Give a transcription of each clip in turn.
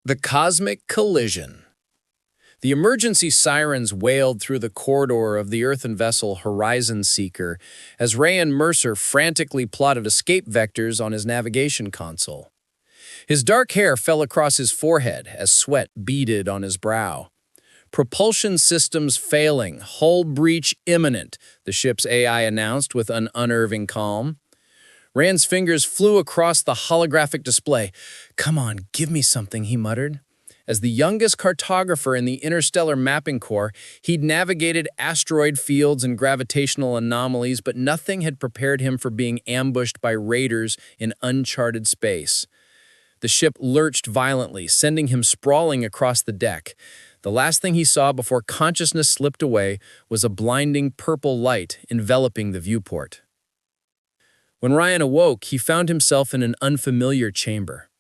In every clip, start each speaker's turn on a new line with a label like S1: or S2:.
S1: The cosmic collision. The emergency sirens wailed through the corridor of the earthen vessel Horizon Seeker as Ryan Mercer frantically plotted escape vectors on his navigation console. His dark hair fell across his forehead as sweat beaded on his brow. Propulsion systems failing, hull breach imminent, the ship's AI announced with an unnerving calm. Rand's fingers flew across the holographic display. "Come on, give me something," he muttered. As the youngest cartographer in the Interstellar Mapping Corps, he'd navigated asteroid fields and gravitational anomalies, but nothing had prepared him for being ambushed by raiders in uncharted space. The ship lurched violently, sending him sprawling across the deck. The last thing he saw before consciousness slipped away was a blinding purple light enveloping the viewport. When Ryan awoke, he found himself in an unfamiliar chamber.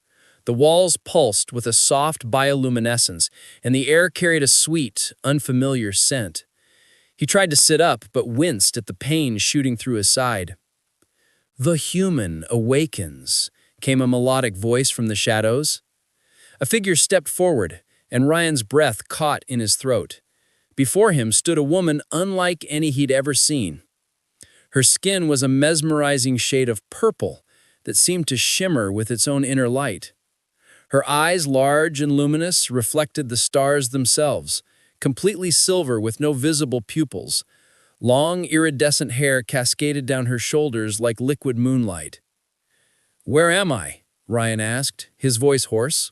S1: The walls pulsed with a soft bioluminescence, and the air carried a sweet, unfamiliar scent. He tried to sit up, but winced at the pain shooting through his side. "The human awakens," came a melodic voice from the shadows. A figure stepped forward, and Ryan's breath caught in his throat. Before him stood a woman unlike any he'd ever seen. Her skin was a mesmerizing shade of purple that seemed to shimmer with its own inner light. Her eyes, large and luminous, reflected the stars themselves, completely silver with no visible pupils. Long, iridescent hair cascaded down her shoulders like liquid moonlight. "Where am I?" Ryan asked, his voice hoarse.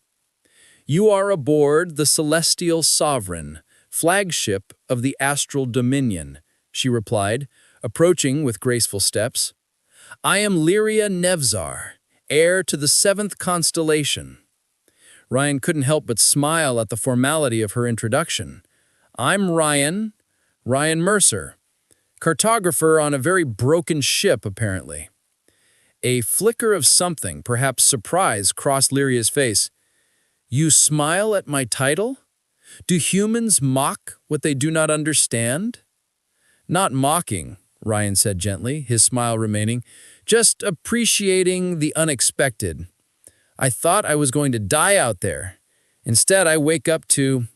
S1: "You are aboard the Celestial Sovereign, flagship of the Astral Dominion," she replied, approaching with graceful steps. "I am Lyria Nevzar, heir to the 7th constellation." Ryan couldn't help but smile at the formality of her introduction. "I'm Ryan Mercer, cartographer on a very broken ship, apparently." A flicker of something, perhaps surprise, crossed Lyria's face. "You smile at my title? Do humans mock what they do not understand?" "Not mocking," Ryan said gently, his smile remaining, "just appreciating the unexpected. I thought I was going to die out there. Instead, I wake up to—"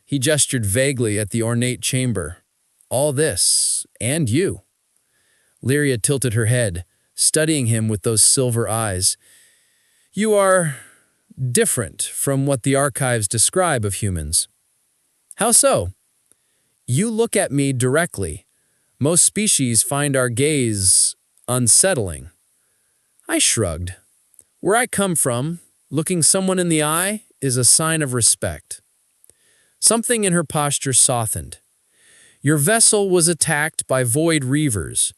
S1: He gestured vaguely at the ornate chamber. "All this, and you." Lyria tilted her head, studying him with those silver eyes. "You are different from what the archives describe of humans." "How so?" "You look at me directly. Most species find our gaze unsettling." I shrugged. "Where I come from, looking someone in the eye is a sign of respect." Something in her posture softened. "Your vessel was attacked by void reavers.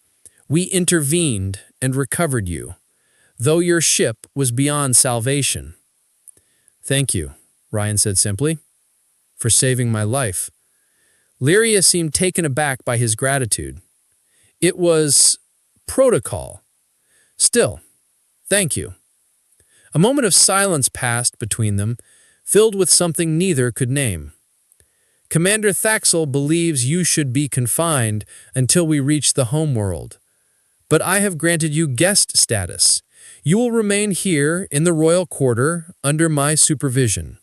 S1: We intervened and recovered you, though your ship was beyond salvation." "Thank you," Ryan said simply, "for saving my life." Lyria seemed taken aback by his gratitude. "It was protocol. Still, thank you." A moment of silence passed between them, filled with something neither could name. "Commander Thaxel believes you should be confined until we reach the homeworld. But I have granted you guest status. You will remain here in the royal quarter under my supervision."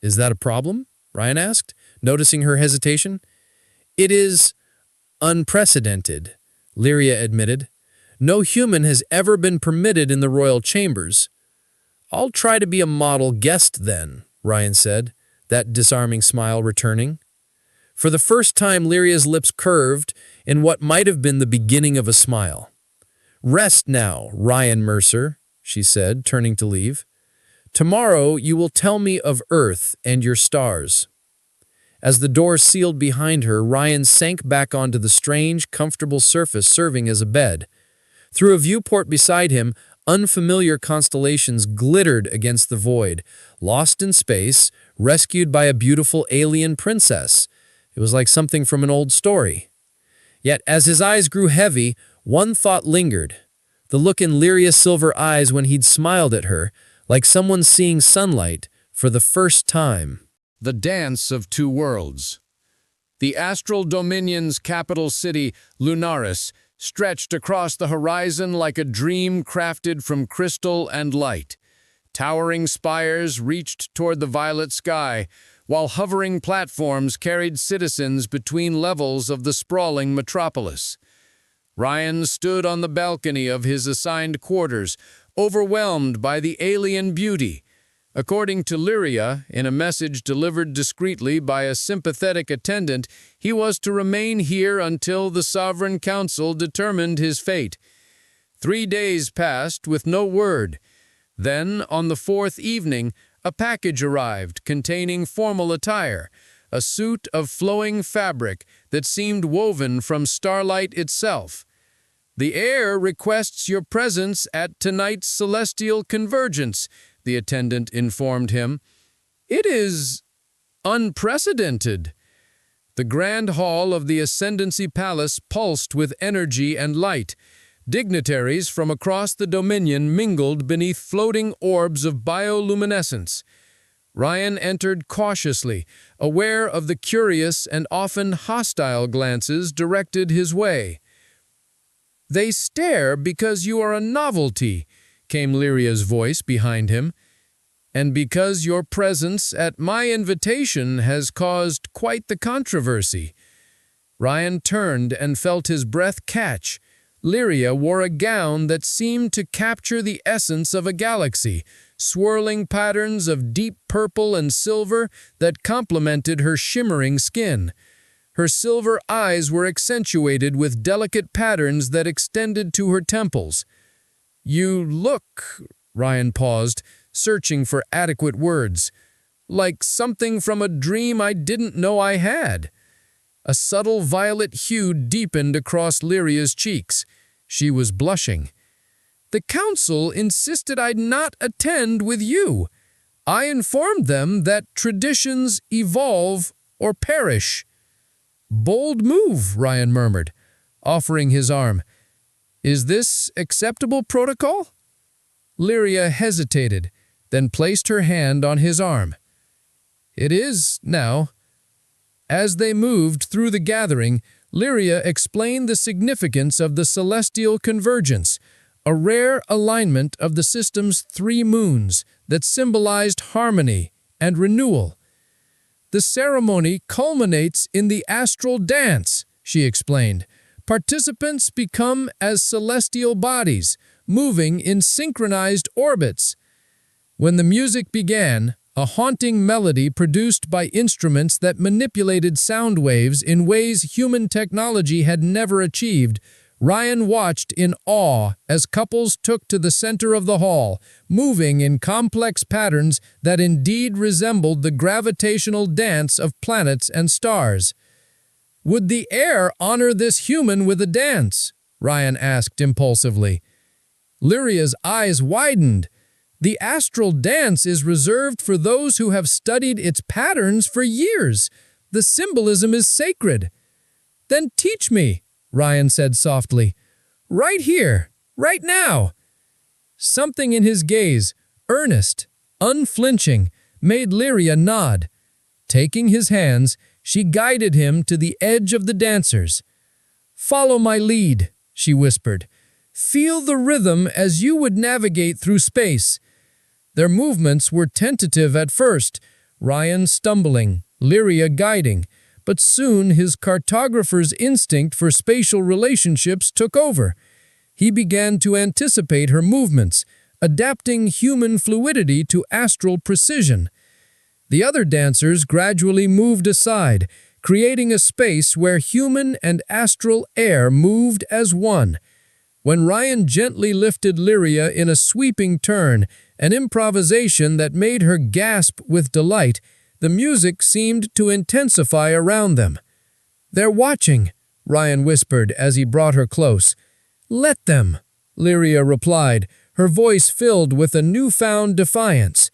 S1: "Is that a problem?" Ryan asked, noticing her hesitation. "It is unprecedented," Lyria admitted. "No human has ever been permitted in the royal chambers." "I'll try to be a model guest then," Ryan said, that disarming smile returning. For the first time, Lyria's lips curved in what might have been the beginning of a smile. "Rest now, Ryan Mercer," she said, turning to leave. "Tomorrow you will tell me of Earth and your stars." As the door sealed behind her, Ryan sank back onto the strange, comfortable surface serving as a bed. Through a viewport beside him, unfamiliar constellations glittered against the void, lost in space, rescued by a beautiful alien princess. It was like something from an old story. Yet, as his eyes grew heavy, one thought lingered. The look in Lyria's silver eyes when he'd smiled at her, like someone seeing sunlight for the first time.
S2: The Dance of Two Worlds. The Astral Dominion's capital city, Lunaris, stretched across the horizon like a dream crafted from crystal and light. Towering spires reached toward the violet sky, while hovering platforms carried citizens between levels of the sprawling metropolis. Ryan stood on the balcony of his assigned quarters, overwhelmed by the alien beauty. According to Lyria, in a message delivered discreetly by a sympathetic attendant, he was to remain here until the Sovereign Council determined his fate. 3 days passed with no word. Then, on the 4th evening, a package arrived containing formal attire, a suit of flowing fabric that seemed woven from starlight itself. "The heir requests your presence at tonight's celestial convergence," the attendant informed him. "It is unprecedented." The grand hall of the Ascendancy Palace pulsed with energy and light. Dignitaries from across the Dominion mingled beneath floating orbs of bioluminescence. Ryan entered cautiously, aware of the curious and often hostile glances directed his way. "They stare because you are a novelty," came Lyria's voice behind him, "and because your presence at my invitation has caused quite the controversy." Ryan turned and felt his breath catch. Lyria wore a gown that seemed to capture the essence of a galaxy, swirling patterns of deep purple and silver that complemented her shimmering skin. Her silver eyes were accentuated with delicate patterns that extended to her temples. "You look," Ryan paused, searching for adequate words, "like something from a dream I didn't know I had." A subtle violet hue deepened across Lyria's cheeks. She was blushing. "The council insisted I'd not attend with you. I informed them that traditions evolve or perish." "Bold move," Ryan murmured, offering his arm. "Is this acceptable protocol?" Lyria hesitated, then placed her hand on his arm. "It is now." As they moved through the gathering, Lyria explained the significance of the celestial convergence, a rare alignment of the system's 3 moons that symbolized harmony and renewal. "The ceremony culminates in the astral dance," she explained. "Participants become as celestial bodies, moving in synchronized orbits." When the music began, a haunting melody produced by instruments that manipulated sound waves in ways human technology had never achieved, Ryan watched in awe as couples took to the center of the hall, moving in complex patterns that indeed resembled the gravitational dance of planets and stars. "Would the heir honor this human with a dance?" Ryan asked impulsively. Lyria's eyes widened. "The astral dance is reserved for those who have studied its patterns for years. The symbolism is sacred." "Then teach me," Ryan said softly. "Right here, right now." Something in his gaze, earnest, unflinching, made Lyria nod. Taking his hands, she guided him to the edge of the dancers. "Follow my lead," she whispered. "Feel the rhythm as you would navigate through space." Their movements were tentative at first, Ryan stumbling, Lyria guiding, but soon his cartographer's instinct for spatial relationships took over. He began to anticipate her movements, adapting human fluidity to astral precision. The other dancers gradually moved aside, creating a space where human and astral air moved as one. When Ryan gently lifted Lyria in a sweeping turn, an improvisation that made her gasp with delight, the music seemed to intensify around them. "They're watching," Ryan whispered as he brought her close. "Let them," Lyria replied, her voice filled with a newfound defiance.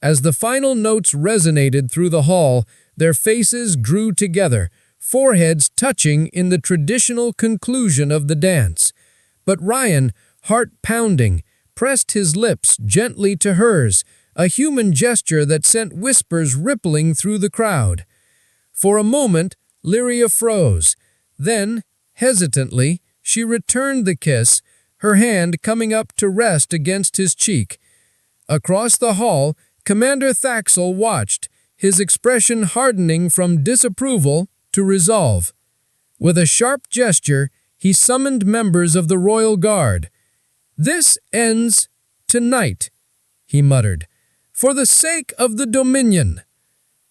S2: As the final notes resonated through the hall, their faces grew together, foreheads touching in the traditional conclusion of the dance. But Ryan, heart pounding, pressed his lips gently to hers, a human gesture that sent whispers rippling through the crowd. For a moment, Lyria froze. Then, hesitantly, she returned the kiss, her hand coming up to rest against his cheek. Across the hall, Commander Thaxel watched, his expression hardening from disapproval to resolve. With a sharp gesture, he summoned members of the Royal Guard. "This ends tonight," he muttered, "for the sake of the Dominion."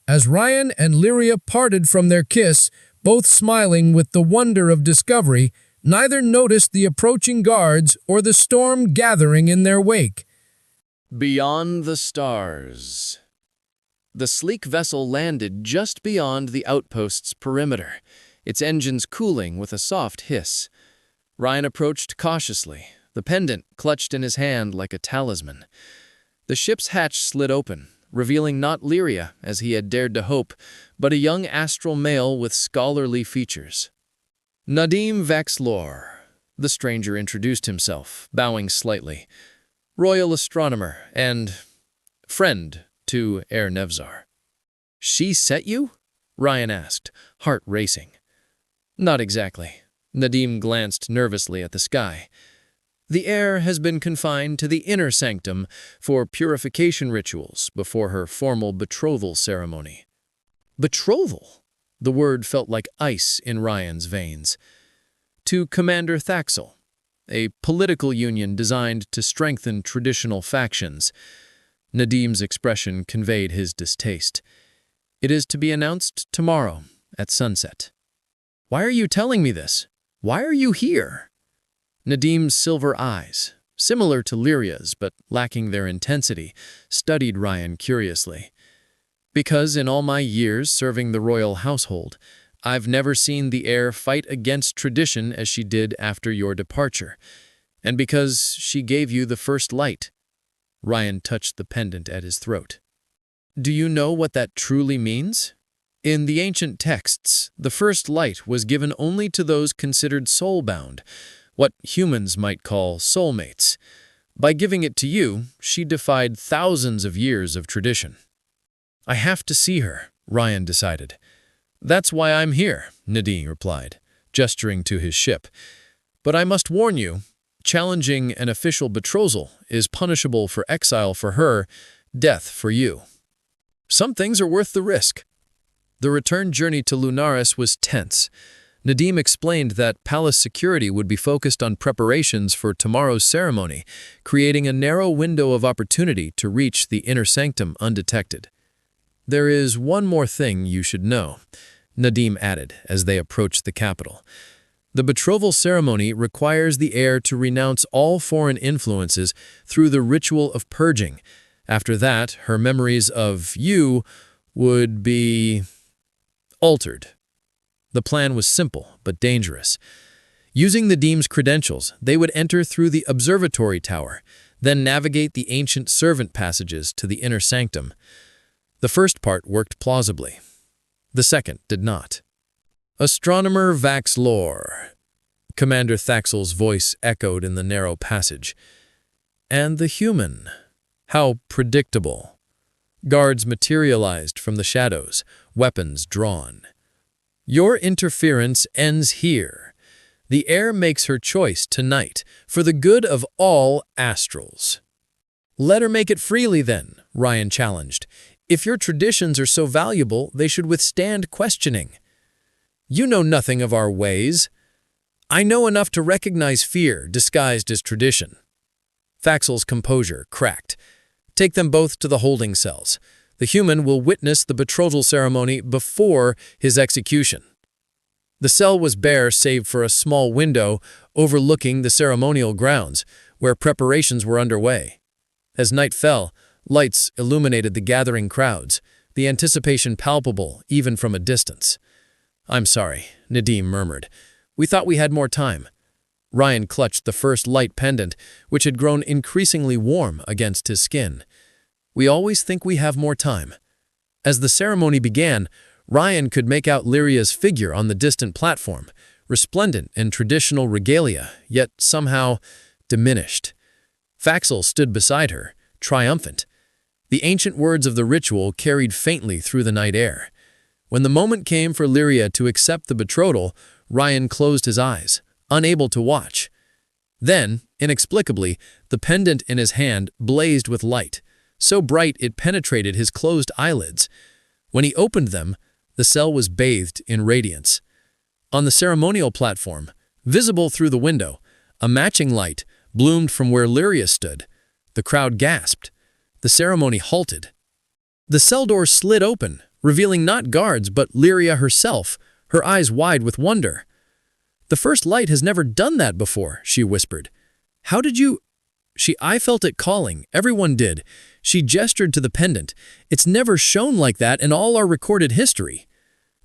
S2: As Ryan and Lyria parted from their kiss, both smiling with the wonder of discovery, neither noticed the approaching guards or the storm gathering in their wake.
S1: Beyond the stars. The sleek vessel landed just beyond the outpost's perimeter, its engines cooling with a soft hiss. Ryan approached cautiously, the pendant clutched in his hand like a talisman. The ship's hatch slid open, revealing not Lyria, as he had dared to hope, but a young astral male with scholarly features. Nadim Vaxlor, the stranger introduced himself, bowing slightly. Royal astronomer and friend to Air Nevzar. "She set you?" Ryan asked, heart racing. "Not exactly." Nadim glanced nervously at the sky. "The heir has been confined to the inner sanctum for purification rituals before her formal betrothal ceremony." Betrothal? The word felt like ice in Ryan's veins. To Commander Thaxel, a political union designed to strengthen traditional factions. Nadim's expression conveyed his distaste. "It is to be announced tomorrow at sunset." "Why are you telling me this? Why are you here?" Nadim's silver eyes, similar to Lyria's but lacking their intensity, studied Ryan curiously. "Because in all my years serving the royal household, I've never seen the heir fight against tradition as she did after your departure. And because she gave you the first light." Ryan touched the pendant at his throat. "Do you know what that truly means? In the ancient texts, the first light was given only to those considered soul-bound, what humans might call soulmates. By giving it to you, she defied thousands of years of tradition." "I have to see her," Ryan decided. "That's why I'm here," Nadim replied, gesturing to his ship. "But I must warn you, challenging an official betrothal is punishable for exile for her, death for you. Some things are worth the risk." The return journey to Lunaris was tense. Nadim explained that palace security would be focused on preparations for tomorrow's ceremony, creating a narrow window of opportunity to reach the inner sanctum undetected. "There is one more thing you should know," Nadim added as they approached the capital. "The betrothal ceremony requires the heir to renounce all foreign influences through the ritual of purging. After that, her memories of you would be altered." The plan was simple but dangerous. Using the Nadim's credentials, they would enter through the observatory tower, then navigate the ancient servant passages to the inner sanctum. The first part worked plausibly. The second did not. "Astronomer Vaxlor," Commander Thaxel's voice echoed in the narrow passage. "And the human. How predictable." Guards materialized from the shadows, weapons drawn. "Your interference ends here. The heir makes her choice tonight, for the good of all astrals." "Let her make it freely then," Ryan challenged. "If your traditions are so valuable, they should withstand questioning." "You know nothing of our ways." "I know enough to recognize fear disguised as tradition." Thaxel's composure cracked. "Take them both to the holding cells. The human will witness the betrothal ceremony before his execution." The cell was bare save for a small window overlooking the ceremonial grounds, where preparations were underway. As night fell, lights illuminated the gathering crowds, the anticipation palpable even from a distance. "I'm sorry," Nadim murmured. "We thought we had more time." Ryan clutched the first light pendant, which had grown increasingly warm against his skin. "We always think we have more time." As the ceremony began, Ryan could make out Lyria's figure on the distant platform, resplendent in traditional regalia, yet somehow diminished. Thaxel stood beside her, triumphant. The ancient words of the ritual carried faintly through the night air. When the moment came for Lyria to accept the betrothal, Ryan closed his eyes, unable to watch. Then, inexplicably, the pendant in his hand blazed with light, so bright it penetrated his closed eyelids. When he opened them, the cell was bathed in radiance. On the ceremonial platform, visible through the window, a matching light bloomed from where Lyria stood. The crowd gasped. The ceremony halted. The cell door slid open, revealing not guards but Lyria herself, her eyes wide with wonder. "The first light has never done that before," she whispered. "How did you—" I felt it calling. Everyone did. She gestured to the pendant. "It's never shone like that in all our recorded history."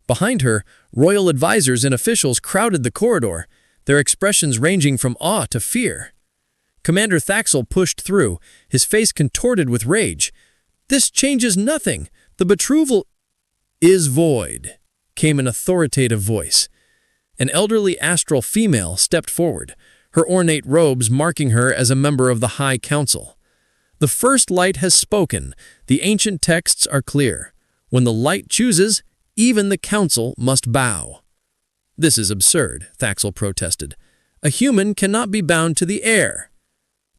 S1: Behind her, royal advisors and officials crowded the corridor, their expressions ranging from awe to fear. Commander Thaxel pushed through, his face contorted with rage. "This changes nothing. The betrothal is void," came an authoritative voice. An elderly astral female stepped forward, her ornate robes marking her as a member of the High Council. "The first light has spoken. The ancient texts are clear. When the light chooses, even the council must bow." "This is absurd," Thaxel protested. "A human cannot be bound to the air."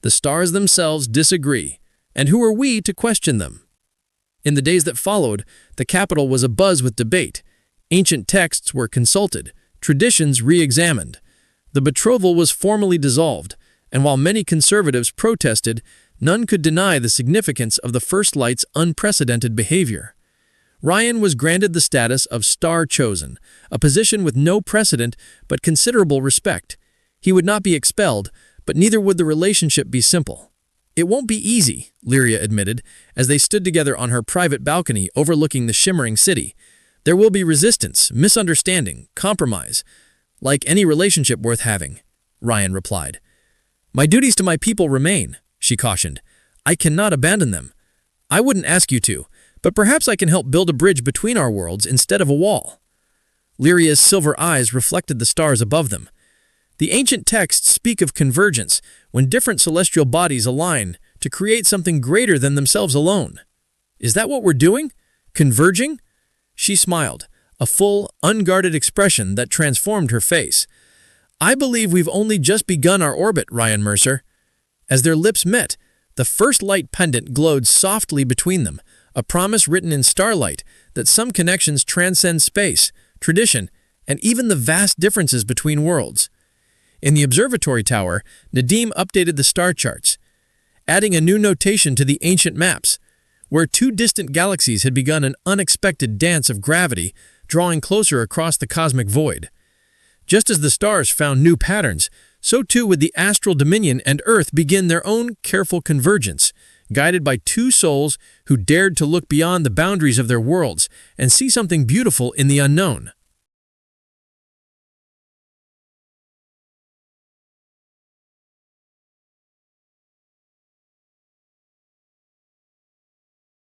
S1: "The stars themselves disagree, and who are we to question them?" In the days that followed, the capital was abuzz with debate. Ancient texts were consulted, traditions re-examined. The betrothal was formally dissolved, and while many conservatives protested, none could deny the significance of the First Light's unprecedented behavior. Ryan was granted the status of Star Chosen, a position with no precedent but considerable respect. He would not be expelled, but neither would the relationship be simple. "It won't be easy," Lyria admitted, as they stood together on her private balcony overlooking the shimmering city. "There will be resistance, misunderstanding, compromise, like any relationship worth having," Ryan replied. "My duties to my people remain," she cautioned. "I cannot abandon them. I wouldn't ask you to, but perhaps I can help build a bridge between our worlds instead of a wall." Lyria's silver eyes reflected the stars above them. "The ancient texts speak of convergence, when different celestial bodies align to create something greater than themselves alone. Is that what we're doing? Converging?" She smiled, a full, unguarded expression that transformed her face. "I believe we've only just begun our orbit, Ryan Mercer." As their lips met, the first light pendant glowed softly between them, a promise written in starlight that some connections transcend space, tradition, and even the vast differences between worlds. In the observatory tower, Nadim updated the star charts, adding a new notation to the ancient maps, where two distant galaxies had begun an unexpected dance of gravity, drawing closer across the cosmic void. Just as the stars found new patterns, so too would the astral dominion and Earth begin their own careful convergence, guided by two souls who dared to look beyond the boundaries of their worlds and see something beautiful in the unknown.